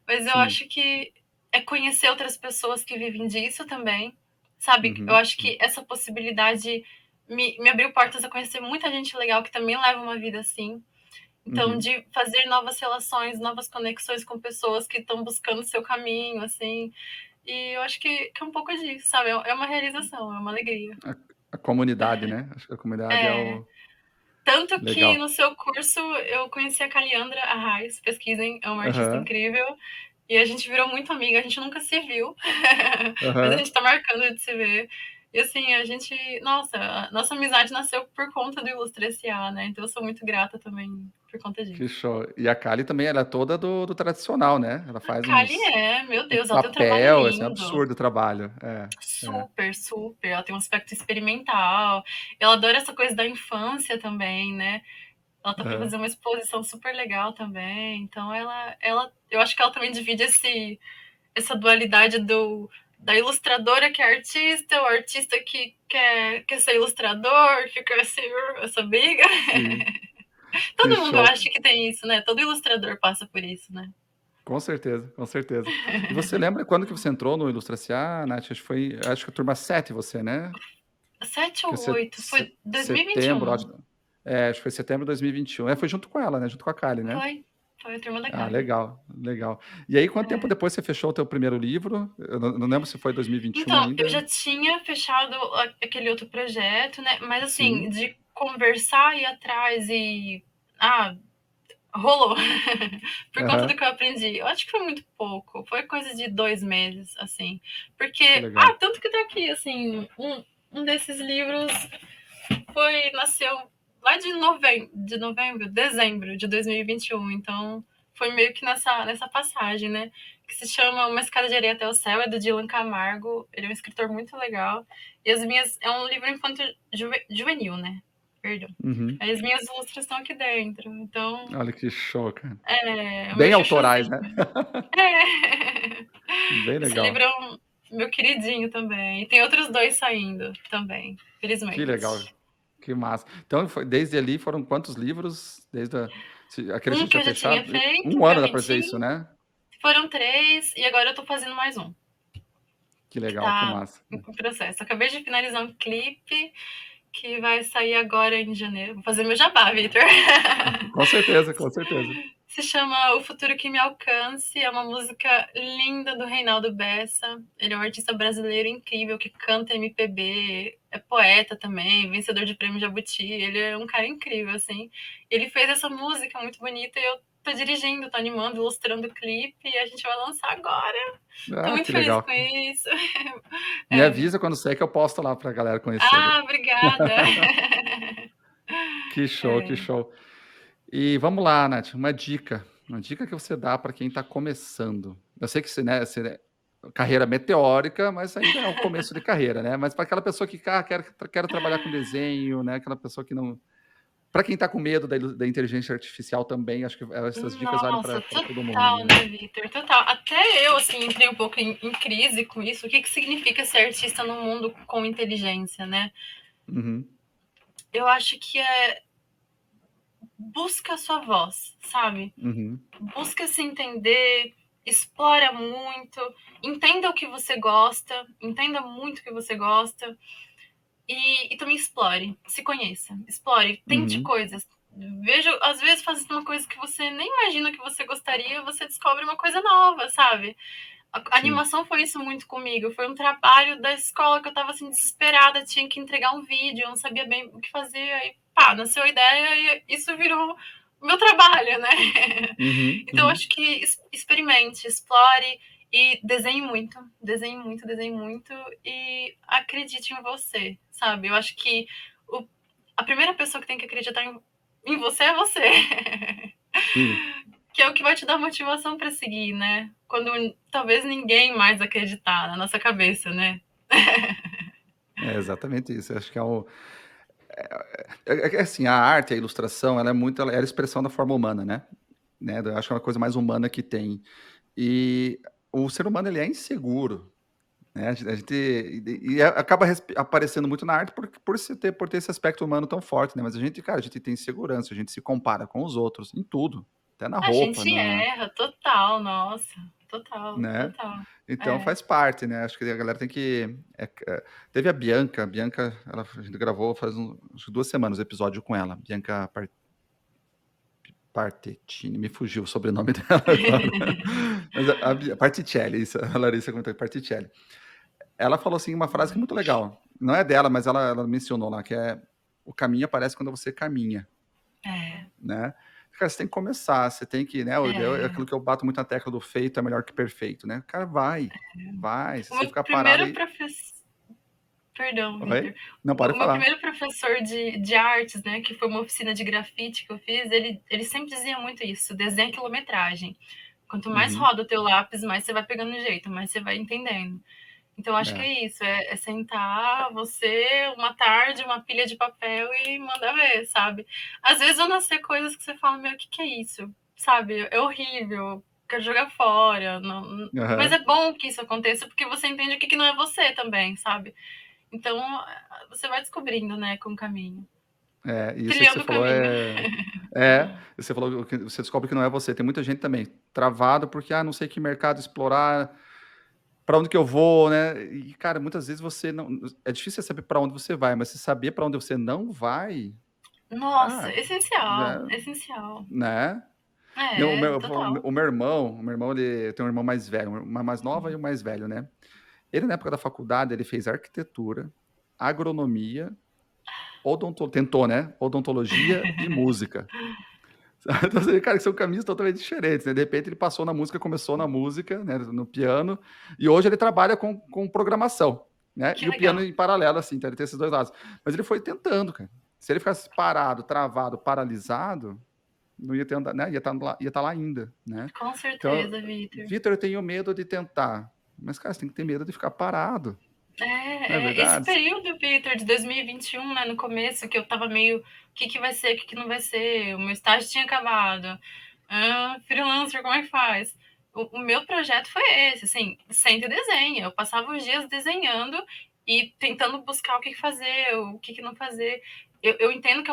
Mas eu Sim. acho que é conhecer outras pessoas que vivem disso também. Sabe? Eu Uhum. acho que essa possibilidade me abriu portas a conhecer muita gente legal que também leva uma vida assim. Então, Uhum. de fazer novas relações, novas conexões com pessoas que estão buscando o seu caminho, assim. E eu acho que é um pouco disso, sabe? É uma realização, é uma alegria. A, a comunidade, né? Acho que a comunidade é É, o tanto que legal. no seu curso eu conheci a Caliandra Arraes, pesquisem, é uma artista Aham, incrível. E a gente virou muito amiga, a gente nunca se viu, mas a aham. gente tá marcando de se ver. E assim, nossa, a nossa amizade nasceu por conta do Ilustre S.A., né? Então eu sou muito grata também por conta Que disso. show. E a Kali também, ela é toda do tradicional, né? Ela A faz Kali meu uns Deus, ela tem um trabalho papel, assim, é um lindo. absurdo o trabalho. É. Super, super. Ela tem um aspecto experimental. Ela adora essa coisa da infância também, né? Ela tá para Aham. fazer uma exposição super legal também. Então eu acho que ela também divide essa dualidade da ilustradora que é artista, o artista que quer ser ilustrador, fica essa briga. Sim, que Todo mundo show. acha que tem isso, né? Todo ilustrador passa por isso, né? Com certeza, com certeza. E você lembra quando que você entrou no Ilustra S.A., Nath? Acho que a turma 7 você, né? 7 Que ou você 8 foi setembro, 2021. acho que foi setembro de 2021. Foi junto com ela, né? Junto com a Kali, né? Foi a turma da Ah, Kali. legal, legal. E aí, quanto tempo É. depois você fechou o teu primeiro livro? Eu não lembro se foi 2021 Então, eu ainda. já tinha fechado aquele outro projeto, né? Mas assim, Sim. de conversar, ir atrás e. Ah, rolou. Por conta do Aham. que eu aprendi. Eu acho que foi muito pouco. Foi coisa de 2 meses, assim. Que Porque. legal. Tanto que tá aqui, assim. Um desses livros nasceu lá dezembro de 2021. Então, foi meio que nessa passagem, né? Que se chama Uma Escada de Areia até o Céu, é do Dylan Camargo. Ele é um escritor muito legal. E é um livro infantil juvenil, né? Perdão. Uhum. Aí as minhas ilustras estão aqui dentro. Então, Olha que show, cara. é o meu Bem autorais, chuchuzinho. né? É. Bem Esse livro legal. é meu queridinho também. E tem outros dois saindo também, Que legal. felizmente. Que massa. Então, desde ali foram quantos livros? Aquele que você Que tinha eu já tinha fechado? feito, Um que ano eu dá pra dizer isso, vendi, né? foram 3, e agora eu tô fazendo mais Que que legal, que tá massa. em processo. Acabei de finalizar um clipe, que vai sair agora em janeiro. Vou fazer meu jabá, Vitor. Com certeza, com certeza. Se chama O Futuro Que Me Alcance. É uma música linda do Reinaldo Bessa. Ele é um artista brasileiro incrível que canta MPB, é poeta também, vencedor de prêmio Jabuti. Ele é um cara incrível, assim. Ele fez essa música muito bonita e eu tô dirigindo, tô animando, ilustrando o clipe e a gente vai lançar agora. Tô Ah, muito que feliz legal. com isso. Me É, avisa quando sair que eu posto lá pra galera conhecer. obrigada. Que show, que É. show. E vamos lá, Nath, uma dica que você dá para quem está começando. Eu sei que você, carreira meteórica, mas ainda é o começo de carreira, né? Mas para aquela pessoa que quero trabalhar com desenho, né? Aquela pessoa que não. Para quem está com medo da inteligência artificial também, acho que essas dicas valem Nossa, para todo mundo, total, né? né, Vitor? Total. Até eu, assim, entrei um pouco em crise com isso. O que significa ser artista no mundo com inteligência, né? Uhum, Eu acho que é busca a sua voz, sabe? uhum, Busca se entender, explora muito, entenda o que você gosta, entenda muito o que você gosta e também explore, se conheça, explore, tente uhum. coisas. Veja, às vezes fazendo uma coisa que você nem imagina que você gostaria, você descobre uma coisa nova, sabe? A Sim. animação foi isso muito comigo. Foi um trabalho da escola que eu tava assim desesperada, tinha que entregar um vídeo, eu não sabia bem o que fazer. Aí, pá, nasceu a ideia e isso virou o meu trabalho, né? Uhum, Então, eu uhum. acho que experimente, explore e desenhe muito, desenhe muito, desenhe muito e acredite em você, sabe? Eu acho que o, a primeira pessoa que tem que acreditar em você é você. Sim. Que é o que vai te dar motivação para seguir, né? Quando talvez ninguém mais acreditar na nossa cabeça, né? É exatamente isso. Eu acho que assim, a arte, a ilustração, ela é a expressão da forma humana, né? Eu acho que é uma coisa mais humana que tem. E o ser humano ele é inseguro, né? Acaba aparecendo muito na arte por ter esse aspecto humano tão forte, né? Mas a gente, cara, a gente tem insegurança, a gente se compara com os outros em tudo, até na A roupa, gente erra, total, nossa, total, né? total. Então É. faz parte, né? Acho que a galera tem que. Teve a Bianca, a gente gravou faz acho que 2 semanas o episódio com ela, Bianca Partettini, me fugiu o sobrenome dela agora. Mas Particelli, isso, a Larissa comentou, Particelli. Ela falou assim uma frase que é muito legal. Não é dela, mas ela mencionou lá, que é o caminho aparece quando você caminha, É, né? Cara, você tem que começar, você tem que, né? É é. aquilo que eu bato muito na tecla do feito é melhor que perfeito, né? Cara, vai. Se O você meu ficar parado primeiro aí. professor. Perdão, Oi? Victor. Não, pode O meu falar. primeiro professor de artes, né, que foi uma oficina de grafite que eu fiz, ele sempre dizia muito isso: desenha quilometragem. Quanto mais Uhum. roda o teu lápis, mais você vai pegando jeito, mais você vai entendendo. Então, acho que É. é isso, é sentar você uma tarde, uma pilha de papel e mandar ver, sabe? Às vezes vão nascer coisas que você fala, meu, o que é isso? Sabe? É horrível, quero jogar fora. Não... Mas Aham. é bom que isso aconteça porque você entende o que não é você também, sabe? Então, você vai descobrindo, né, com o caminho. Isso aí que você Trilhando o falou caminho. você falou que você descobre que não é você. Tem muita gente também travado porque, não sei que mercado explorar, para onde que eu vou, né? E, cara, muitas vezes você não. É difícil você saber para onde você vai, mas se saber para onde você não vai, Nossa, ah, essencial, né? essencial. Né? Não, É, total. o meu irmão, ele tem um irmão mais velho, uma mais nova e um mais velho, né? Ele, na época da faculdade, ele fez arquitetura, agronomia, tentou, né? Odontologia e música. Então, assim, cara, que são caminhos totalmente diferentes, né? De repente ele passou na música, começou na música, né? No piano, e hoje ele trabalha com programação, né? Que E o piano legal. em paralelo, assim, então ele tem esses dois lados. Mas ele foi tentando, cara. Se ele ficasse parado, travado, paralisado, não ia ter andado, né? Ia estar lá ainda, né? Com Então, certeza, Vitor. Vitor, eu tenho medo de tentar. Mas, cara, você tem que ter medo de ficar parado, não é Esse verdade? período, Peter, de 2021, né, no começo, que eu tava meio, o que que vai ser, o que que não vai ser, o meu estágio tinha acabado, freelancer, como é que faz? O meu projeto foi esse, assim, senta e desenha, eu passava os dias desenhando e tentando buscar o que fazer, o que não fazer. Eu entendo que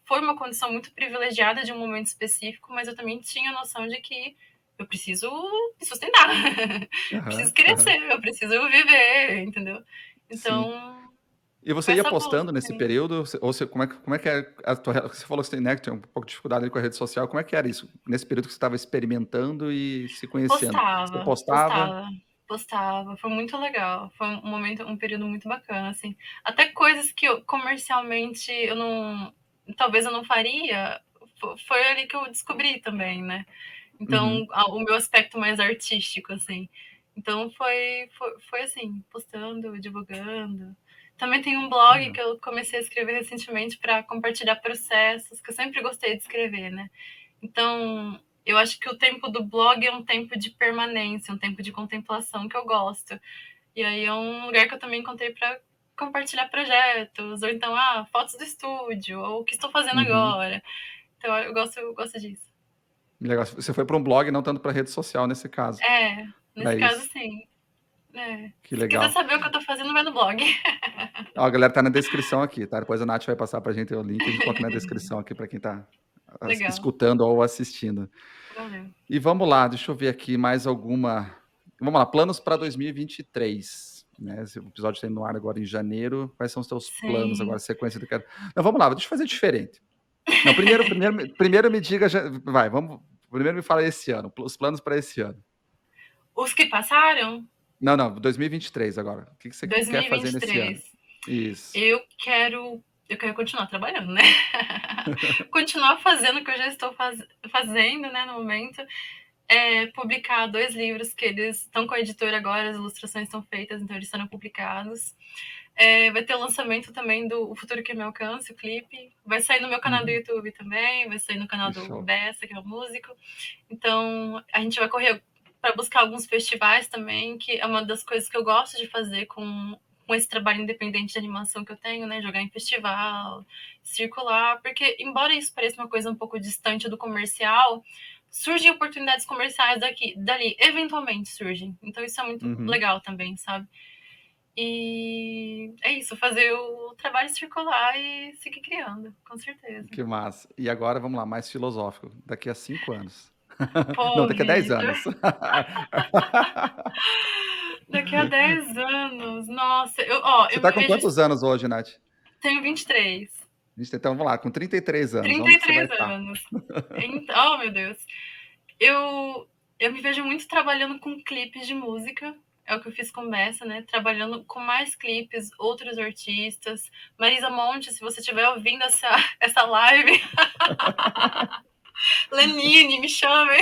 foi uma condição muito privilegiada de um momento específico, mas eu também tinha a noção de que eu preciso me sustentar. Aham, Preciso aham. crescer, eu preciso viver, entendeu? Sim. Então, E você Foi ia essa busca, postando nesse assim. período? Ou você, como é que é a tua, você falou que você tem, né, que tem um pouco de dificuldade ali com a rede social. Como é que era isso? Nesse período que você estava experimentando e se conhecendo? Você Postava, postava? postava, postava. Foi muito legal. Foi um momento, um período muito bacana, assim. Até coisas que eu, comercialmente eu não, talvez eu não faria, foi ali que eu descobri também, né? Então, Uhum. o meu aspecto mais artístico, assim. Então, foi assim, postando, divulgando. Também tem um blog Legal. que eu comecei a escrever recentemente para compartilhar processos, que eu sempre gostei de escrever, né? Então, eu acho que o tempo do blog é um tempo de permanência, um tempo de contemplação que eu gosto. E aí é um lugar que eu também encontrei para compartilhar projetos, ou então, fotos do estúdio, ou o que estou fazendo Uhum. agora. Então, eu gosto disso. Legal. Você foi para um blog, não tanto para rede social nesse caso. É, Para nesse caso, isso. sim. É. Que Se quiser legal. saber o que eu tô fazendo, vai no blog. Ó, a galera tá na descrição aqui, tá? Depois a Nath vai passar pra gente o link, a gente coloca na descrição aqui para quem tá Legal. escutando ou assistindo. Valeu. E vamos lá, deixa eu ver aqui mais alguma. Vamos lá, planos para 2023. Né? Esse episódio está indo no ar agora em janeiro. Quais são os teus planos agora, Sim. sequência do que. Não, vamos lá, deixa eu fazer diferente. Não, primeiro me diga, vai, vamos. Primeiro me fala esse ano, os planos para esse ano. Os que passaram, Não, não, 2023 agora. O que você quer fazer nesse ano? 2023. Isso. Eu quero continuar trabalhando, né? Continuar fazendo o que eu já estou fazendo, né, no momento. Publicar 2 livros que eles estão com a editora agora, as ilustrações estão feitas, então eles serão publicados. Vai ter o lançamento também do O Futuro Que Me Alcance, o clipe. Vai sair no meu canal do Uhum. YouTube também, vai sair no canal Que do show. Bessa, que é o músico. Então, a gente vai correr para buscar alguns festivais também, que é uma das coisas que eu gosto de fazer com esse trabalho independente de animação que eu tenho, né? Jogar em festival, circular, porque embora isso pareça uma coisa um pouco distante do comercial, surgem oportunidades comerciais dali, eventualmente surgem. Então isso é muito Uhum. legal também, sabe? E é isso, fazer o trabalho circular e seguir criando, com certeza. Que massa. E agora vamos lá, mais filosófico. Daqui a 5 anos. Não, Pô, daqui a 10 Vitor, anos. daqui a 10 anos, nossa, Você eu tá me com vejo, quantos anos hoje, Nath? tenho 23, Então vamos lá, com 33 anos, onde que você vai 33 estar? anos. Então, oh, meu Deus. Eu, eu me vejo muito trabalhando com clipes de música, é o que eu fiz com Bessa, né? Trabalhando com mais clipes, outros artistas. Marisa Monte, se você estiver ouvindo essa live, Lenine, me chame.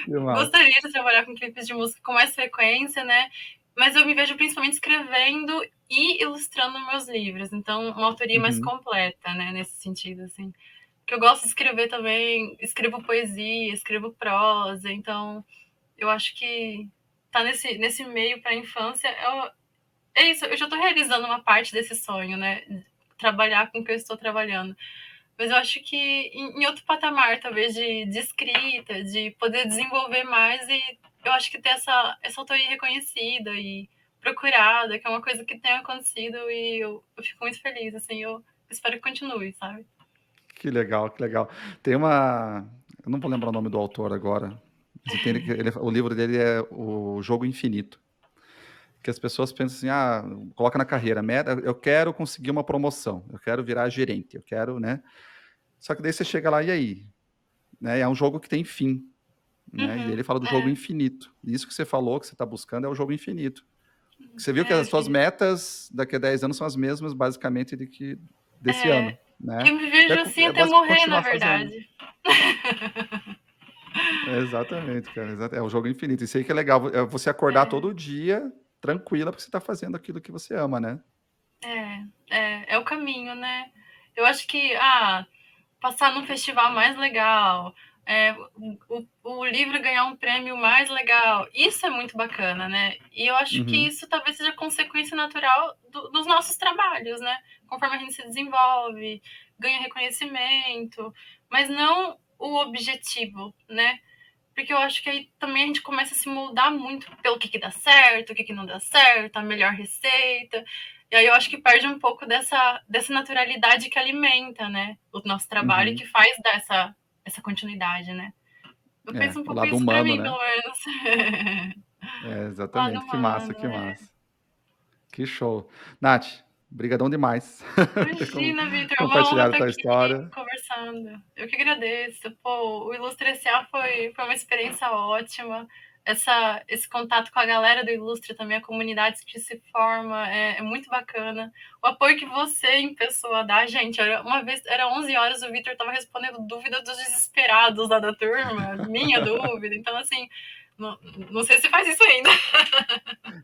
Que massa. Gostaria de trabalhar com clipes de música com mais frequência, né? Mas eu me vejo principalmente escrevendo e ilustrando meus livros. Então, uma autoria mais Uhum. completa, né? Nesse sentido, assim. Porque eu gosto de escrever também, escrevo poesia, escrevo prosa. Então, eu acho que tá nesse meio para a infância. É isso, eu já estou realizando uma parte desse sonho, né? Trabalhar com o que eu estou trabalhando. Mas eu acho que em outro patamar, talvez, de escrita, de poder desenvolver mais e eu acho que ter essa autoria reconhecida e procurada, que é uma coisa que tem acontecido e eu fico muito feliz, assim, eu espero que continue, sabe? Que legal, que legal. Tem uma. Eu não vou lembrar o nome do autor agora, mas entende que o livro dele é O Jogo Infinito. Que as pessoas pensam assim, coloca na carreira, meta, eu quero conseguir uma promoção, eu quero virar gerente, eu quero, né? Só que daí você chega lá, e aí? Né? É um jogo que tem fim, né? E Uhum, ele fala do jogo infinito. E isso que você falou, que você está buscando, é o jogo infinito. Você viu que as suas assim, metas daqui a 10 anos são as mesmas, basicamente, desse ano, né? eu me vejo assim É até basicamente morrer, na continuar fazendo. verdade. Exatamente, cara. É o jogo infinito. Isso aí que é legal. É você acordar É, todo dia tranquila, porque você está fazendo aquilo que você ama, né? é o caminho, né? Eu acho que, passar num festival mais legal, o livro ganhar um prêmio mais legal, isso é muito bacana, né? E eu acho que Uhum, isso talvez seja consequência natural dos nossos trabalhos, né? Conforme a gente se desenvolve, ganha reconhecimento, mas não o objetivo, né? Porque eu acho que aí também a gente começa a se moldar muito pelo que dá certo, o que não dá certo, a melhor receita. E aí eu acho que perde um pouco dessa naturalidade que alimenta, né? O nosso trabalho e uhum. que faz dar essa continuidade, né? Eu É, penso um o pouco lado isso pra humano, mim, né? pelo menos. É, Lado exatamente. Que massa, humano, que massa. Que show. Nath, brigadão demais por ter Imagina, Vitor, é uma honra compartilhado a estar tua aqui história. conversando. Eu que agradeço. Pô, o Ilustre S.A. foi uma experiência ótima. Esse contato com a galera do Ilustre também, a comunidade que se forma, é muito bacana. O apoio que você, em pessoa, dá, gente. Uma vez, era 11 horas, o Vitor estava respondendo dúvidas dos desesperados lá da turma, minha dúvida. Então, assim, não, não sei se faz isso ainda.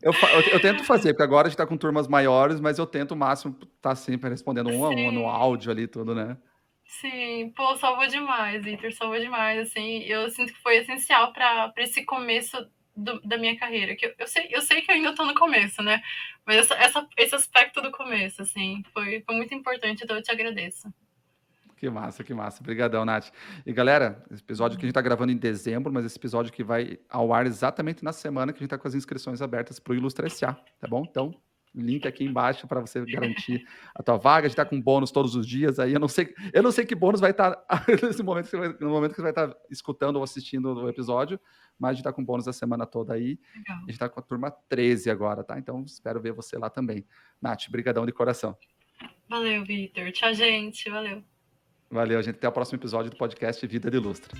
Eu tento fazer, porque agora a gente tá com turmas maiores, mas eu tento o máximo estar sempre respondendo um a um no Sim. áudio ali, tudo, né? Sim, pô, salvou demais, Vitor, salvou demais, assim, eu sinto que foi essencial para esse começo da minha carreira, que eu sei que eu ainda tô no começo, né, mas esse aspecto do começo, assim, foi muito importante, então eu te agradeço. Que massa, que massa. Obrigadão, Nath. E galera, esse episódio que a gente tá gravando em dezembro, mas esse episódio que vai ao ar exatamente na semana que a gente tá com as inscrições abertas para o Ilustre SA, tá bom? Então, link aqui embaixo para você garantir a tua vaga. A gente tá com bônus todos os dias aí. Eu não sei que bônus vai estar nesse momento no momento que você vai estar escutando ou assistindo o episódio, mas a gente tá com bônus a semana toda aí. Legal. A gente tá com a turma 13 agora, tá? Então, espero ver você lá também. Nath, brigadão de coração. Valeu, Vitor, tchau, gente, valeu. Valeu, gente. Até o próximo episódio do podcast Vida de Ilustre.